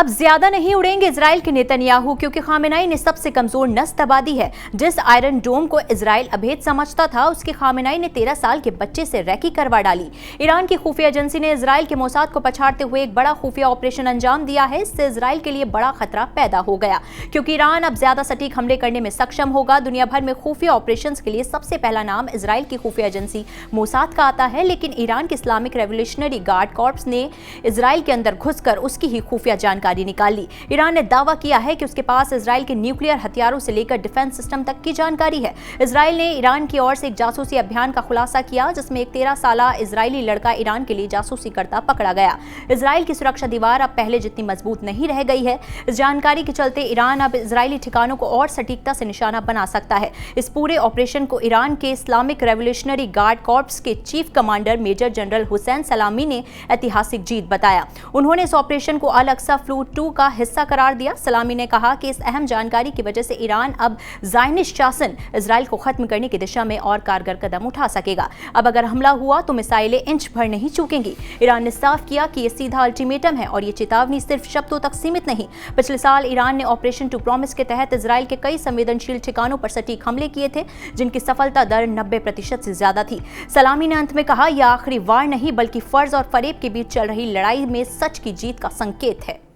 अब ज्यादा नहीं उड़ेंगे इजराइल के नेतन्याहू, क्योंकि खामेनाई ने सबसे कमजोर नस दबा दी है। जिस आयरन डोम को इजराइल अभेद समझता था, उसके खामेनाई ने 13 साल के बच्चे से रैकी करवा डाली। ईरान की खुफिया एजेंसी ने इजराइल के मोसाद को पछाड़ते हुए एक बड़ा खुफिया ऑपरेशन अंजाम दिया है। इससे इजराइल के लिए बड़ा खतरा पैदा हो गया, क्योंकि ईरान अब ज्यादा सटीक हमले करने में सक्षम होगा। दुनिया भर में खुफिया ऑपरेशन के लिए सबसे पहला नाम इजराइल की खुफिया एजेंसी मोसाद का आता है, लेकिन ईरान के इस्लामिक रेवोल्यूशनरी गार्ड कॉर्प्स ने इजराइल के अंदर घुसकर उसकी ही खुफिया जानकारी निकाल ली। ईरान ने दावा किया है कि उसके पास इजराइल के न्यूक्लियर हथियारों से लेकर डिफेंस सिस्टम तक की जानकारी है। इजराइल ने ईरान की ओर से एक जासूसी अभियान का खुलासा किया, जिसमें एक 13 साला इजरायली लड़का ईरान के लिए जासूसी करता पकड़ा गया। इजराइल की सुरक्षा दीवार अब पहले जितनी मजबूत नहीं रह गई है। इस जानकारी के चलते ईरान अब इजरायली ठिकानों को और सटीकता से निशाना बना सकता है। इस पूरे ऑपरेशन को ईरान के इस्लामिक रेवोल्यूशनरी गार्ड कॉर्प्स के chief commander major general Hossein Salami ने ऐतिहासिक जीत बताया। उन्होंने इस ऑपरेशन को अल अक्सा फ्लूट 2 का हिस्सा करार दिया। सलामी ने कहा कि इस अहम जानकारी की वजह से ईरान अब ज़ायनिस्ट शासन इजराइल को खत्म करने की दिशा में और कारगर कदम उठा सकेगा। अब अगर हमला हुआ तो मिसाइलें इंच भर नहीं चूकेंगी। ईरान ने साफ किया कि यह सीधा अल्टीमेटम है और ये चेतावनी सिर्फ शब्दों तक सीमित नहीं। पिछले साल ईरान ने ऑपरेशन टू प्रॉमिस के तहत इजराइल के कई संवेदनशील ठिकानों पर सटीक हमले किए थे, जिनकी सफलता दर 90% से ज्यादा थी। सलामी ने अंत में कहा, यह आखिरी वार नहीं बल्कि फर्ज और फरेब के बीच चल रही लड़ाई में सच की जीत का संकेत है।